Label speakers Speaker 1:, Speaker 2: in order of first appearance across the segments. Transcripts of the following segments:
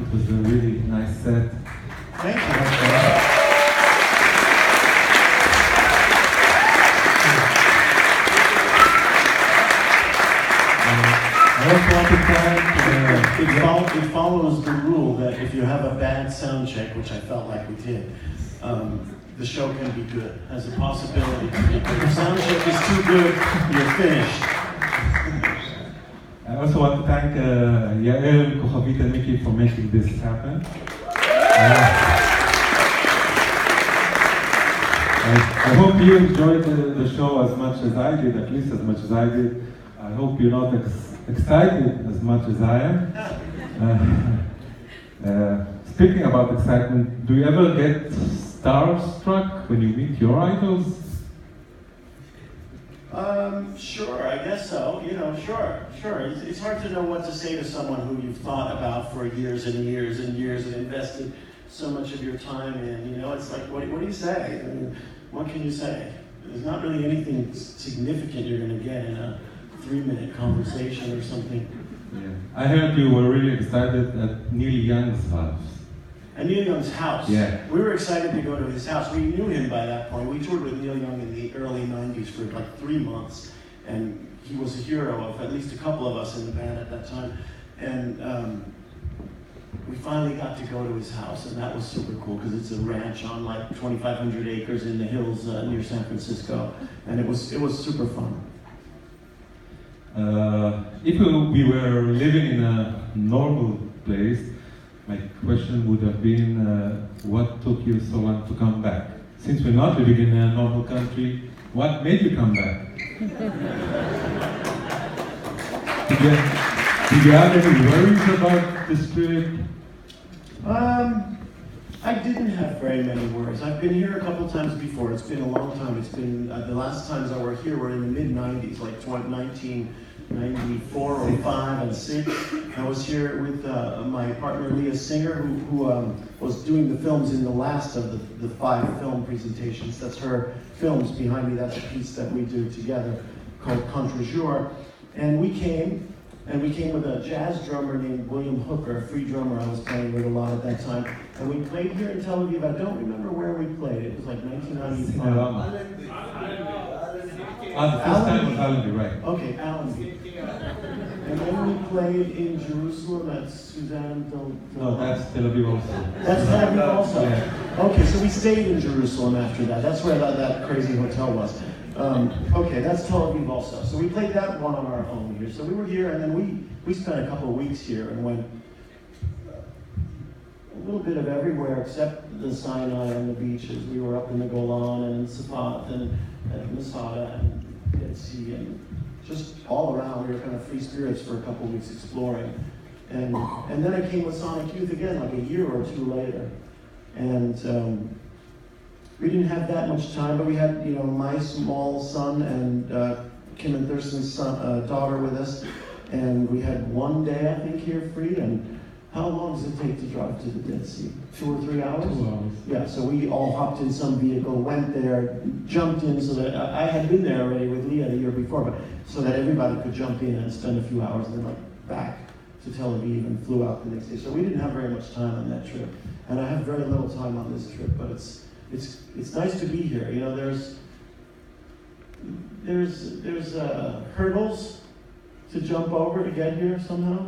Speaker 1: It was a really nice set.
Speaker 2: Thank you.
Speaker 1: I also want to thank
Speaker 2: It follows the rule that if you have a bad sound check, which I felt like we did, the show can be good. Has a possibility to be good. If sound check is too good, you're finished.
Speaker 1: I also want to thank Yael, Kochavit, and Mickey for making this happen. I hope you enjoyed the show as much as I did, at least as much as I did. I hope you're not excited as much as I am. Speaking about excitement, do you ever get starstruck when you meet your idols?
Speaker 2: Sure, I guess so. Sure. It's hard to know what to say to someone who you've thought about for years and years and years and invested so much of your time in. It's like, what do you say? I mean, what can you say? There's not really anything significant you're going to get in a 3-minute conversation or something.
Speaker 1: Yeah. I heard you were really excited at Neil Young's house.
Speaker 2: At Neil Young's house.
Speaker 1: Yeah.
Speaker 2: We were excited to go to his house. We knew him by that point. We toured with Neil Young in the early 90s for like 3 months. And he was a hero of at least a couple of us in the band at that time. And we finally got to go to his house, and that was super cool because it's a ranch on like 2,500 acres in the hills near San Francisco. And it was super fun.
Speaker 1: If we were living in a normal place, my question would have been, what took you so long to come back? Since we're not living in a normal country, what made you come back? Did you have any worries about this trip?
Speaker 2: I didn't have very many worries. I've been here a couple times before. It's been a long time. It's been, the last times I were here were in the mid-90s, like 1994 or 5 and 6. I was here with my partner Leah Singer, who was doing the films in the last of the 5 film presentations. That's her films behind me. That's a piece that we do together called Contre Jour. And we came with a jazz drummer named William Hooker, a free drummer I was playing with a lot at that time. And we played here in Tel Aviv. I don't remember where we played. It was like 1995.
Speaker 1: The first time was Allenby, right?
Speaker 2: Okay, Allenby. And then we played in Jerusalem at Suzanne
Speaker 1: No, that's Tel Aviv also.
Speaker 2: That's Tel Aviv also?
Speaker 1: Yeah.
Speaker 2: Okay, so we stayed in Jerusalem after that. That's where that crazy hotel was. Okay, that's Tel Aviv also. So we played that one on our own here. So we were here, and then we spent a couple of weeks here and went a little bit of everywhere except the Sinai and the beaches. We were up in the Golan and in Safat and Masada and Dead Sea and just all around. We were kind of free spirits for a couple of weeks exploring. And then I came with Sonic Youth again like a year or 2 later. And we didn't have that much time, but we had, my small son and Kim and Thurston's daughter with us, and we had 1 day, I think, here free. And how long does it take to drive to the Dead Sea? 2 or 3 hours?
Speaker 1: 2 hours.
Speaker 2: Yeah, so we all hopped in some vehicle, went there, jumped in, so that I had been there already with Leah the year before, but so that everybody could jump in and spend a few hours, and then back to Tel Aviv and flew out the next day. So we didn't have very much time on that trip, and I have very little time on this trip, but it's nice to be here. There's hurdles to jump over to get here somehow.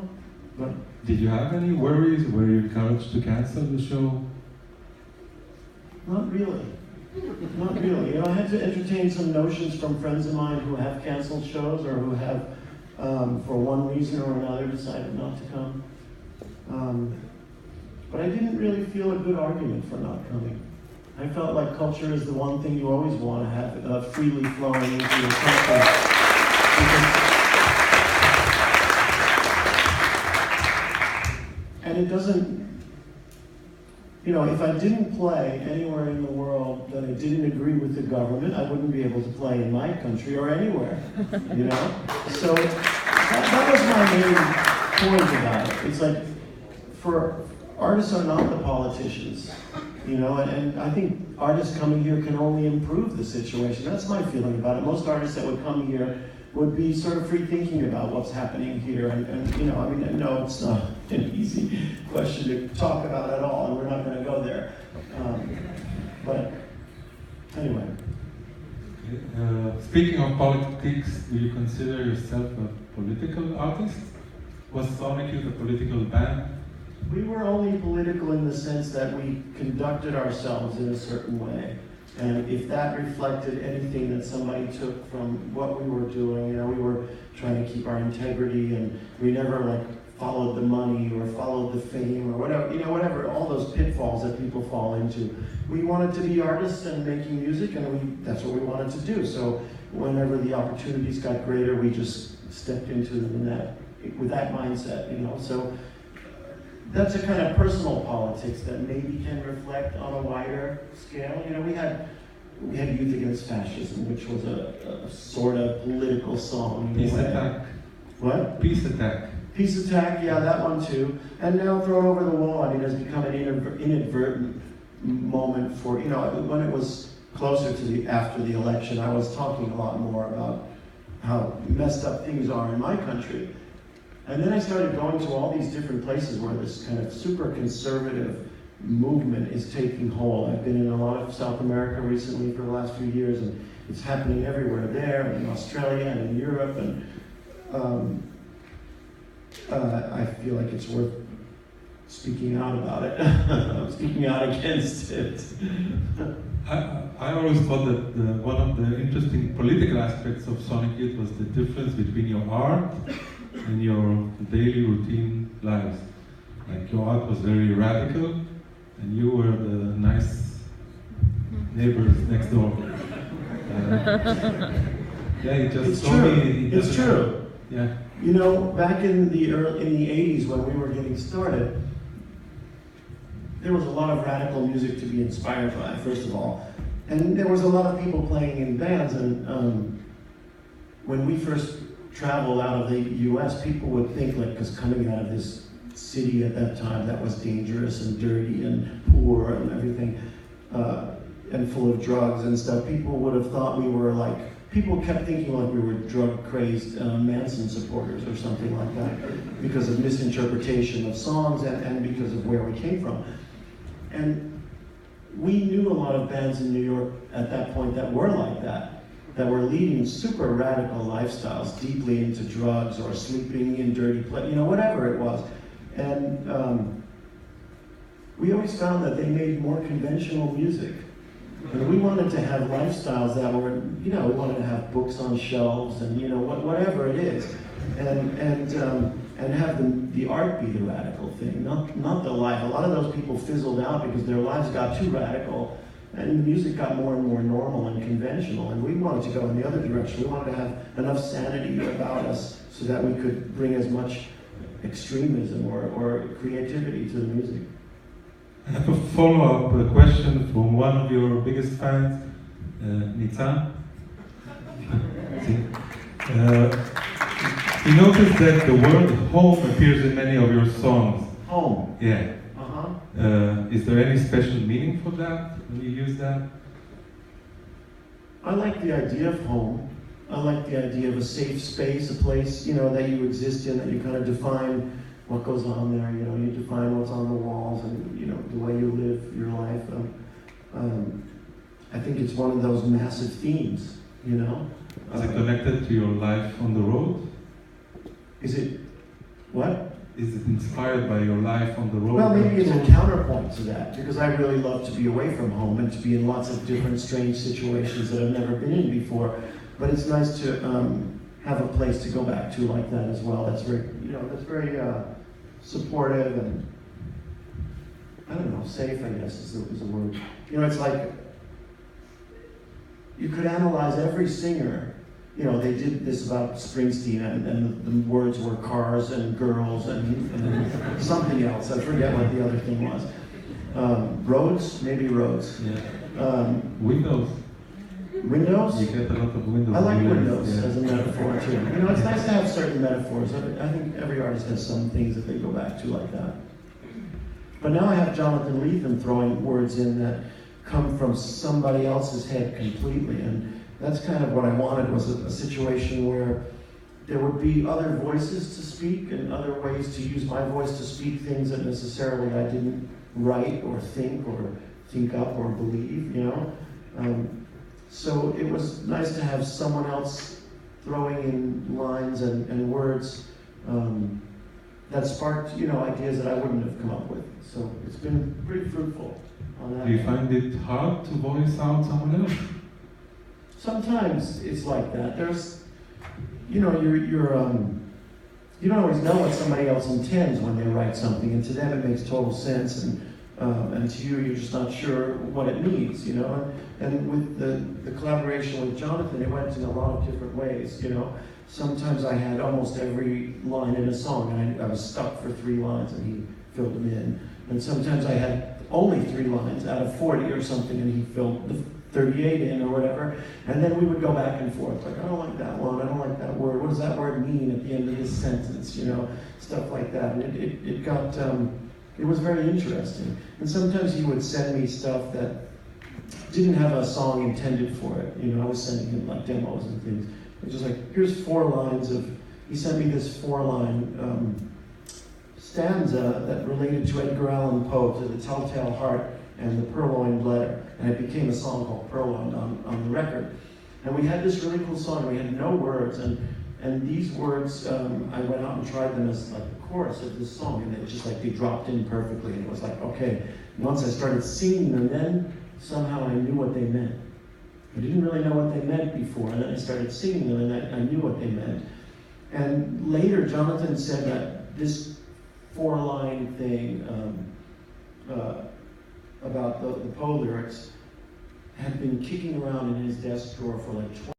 Speaker 2: But
Speaker 1: did you have any worries? Were you encouraged to cancel the show?
Speaker 2: Not really. Not really. I had to entertain some notions from friends of mine who have canceled shows or who have, for one reason or another, decided not to come. But I didn't really feel a good argument for not coming. I felt like culture is the one thing you always want to have freely flowing into your country. And it doesn't, if I didn't play anywhere in the world that I didn't agree with the government, I wouldn't be able to play in my country or anywhere, So that was my main point about it. It's like, artists are not the politicians. And I think artists coming here can only improve the situation. That's my feeling about it. Most artists that would come here would be sort of free thinking about what's happening here. And you know, I mean, no, it's not an easy question to talk about at all, and we're not going to go there. But anyway.
Speaker 1: Speaking of politics, do you consider yourself a political artist? Was Sonic Youth a political band?
Speaker 2: We were only political in the sense that we conducted ourselves in a certain way. And if that reflected anything that somebody took from what we were doing, you know, we were trying to keep our integrity, and we never like followed the money or followed the fame or whatever, you know, whatever, all those pitfalls that people fall into. We wanted to be artists and making music, and that's what we wanted to do. So whenever the opportunities got greater, we just stepped into them with that mindset, you know. So that's a kind of personal politics that maybe can reflect on a wider scale. You know, we had Youth Against Fascism, which was a sort of political song.
Speaker 1: Peace Attack.
Speaker 2: What?
Speaker 1: Peace Attack.
Speaker 2: Peace Attack, yeah, that one too. And now Thrown Over the Wall, I mean, has become an inadvertent moment for, you know, when it was closer to after the election, I was talking a lot more about how messed up things are in my country. And then I started going to all these different places where this kind of super conservative movement is taking hold. I've been in a lot of South America recently for the last few years, and it's happening everywhere there, and in Australia and in Europe, and I feel like it's worth speaking out about it, speaking out against it.
Speaker 1: I always thought that one of the interesting political aspects of Sonic Youth was the difference between your art and your daily routine lives. Like your art was very radical, and you were the nice neighbors next door. Yeah, he just told me.
Speaker 2: It's true.
Speaker 1: Yeah.
Speaker 2: You know, back in the 80s when we were getting started, there was a lot of radical music to be inspired by, first of all. And there was a lot of people playing in bands, and when we first traveled out of the US, people would think, like, because coming out of this city at that time that was dangerous and dirty and poor and everything, and full of drugs and stuff, people would have thought we were like, people kept thinking like we were drug-crazed Manson supporters or something like that because of misinterpretation of songs and because of where we came from. And we knew a lot of bands in New York at that point that were like that were leading super radical lifestyles, deeply into drugs or sleeping in dirty places, you know, whatever it was. And we always found that they made more conventional music. And we wanted to have lifestyles that were, you know, we wanted to have books on shelves and, you know, whatever it is. And have the art be the radical thing, not the life. A lot of those people fizzled out because their lives got too radical and the music got more and more normal and conventional, and we wanted to go in the other direction. We wanted to have enough sanity about us so that we could bring as much extremism or creativity to the music.
Speaker 1: I have a follow-up question from one of your biggest fans, Nitzan. He noticed that the word home appears in many of your songs.
Speaker 2: Home?
Speaker 1: Yeah. Is there any special meaning for that when you use that?
Speaker 2: I like the idea of home. I like the idea of a safe space, a place, you know, that you exist in, that you kind of define what goes on there, you know, you define what's on the walls and, you know, the way you live your life. I think it's one of those massive themes, you know.
Speaker 1: Is it connected to your life on the road?
Speaker 2: Is it, what?
Speaker 1: Is it inspired by your life on the road?
Speaker 2: Well, maybe it's a counterpoint to that, because I really love to be away from home and to be in lots of different strange situations that I've never been in before. But it's nice to have a place to go back to like that as well. That's very, you know, that's very supportive and, I don't know, safe, I guess is the word. You know, it's like, you could analyze every singer. You know, they did this about Springsteen, and the words were cars and girls and something else. I forget what the other thing was. Roads? Maybe roads.
Speaker 1: Yeah. Windows.
Speaker 2: Windows?
Speaker 1: You get a lot of windows.
Speaker 2: I like windows as a metaphor too. You know, it's nice to have certain metaphors. I think every artist has some things that they go back to like that. But now I have Jonathan Lethem throwing words in that come from somebody else's head completely, that's kind of what I wanted, was a situation where there would be other voices to speak and other ways to use my voice to speak things that necessarily I didn't write or think up or believe, you know. So it was nice to have someone else throwing in lines and words that sparked, you know, ideas that I wouldn't have come up with. So it's been pretty fruitful on that.
Speaker 1: Do you find it hard to voice out someone else?
Speaker 2: Sometimes it's like that. There's, you know, you don't always know what somebody else intends when they write something, and to them it makes total sense, and to you, you're just not sure what it means, you know. And with the collaboration with Jonathan, it went in a lot of different ways, you know. Sometimes I had almost every line in a song, and I was stuck for 3 lines, and he filled them in. And sometimes I had only 3 lines out of 40 or something, and he filled the 38 in or whatever. And then we would go back and forth, like, I don't like that one, I don't like that word. What does that word mean at the end of this sentence, you know, stuff like that. And it got, it was very interesting. And sometimes he would send me stuff that didn't have a song intended for it. You know, I was sending him like demos and things. It was just like, here's 4 lines of, he sent me this 4-line stanza that related to Edgar Allan Poe, to the Telltale Heart and the Purloined Letter. And it became a song called Purloined on the record. And we had this really cool song, we had no words, and these words, I went out and tried them as like the chorus of this song, and it just like, they dropped in perfectly, and it was like, okay. Once I started singing them, then somehow I knew what they meant. I didn't really know what they meant before, and then I started singing them, and I knew what they meant. And later, Jonathan said that this 4-line thing about the Poe lyrics had been kicking around in his desk drawer for like 20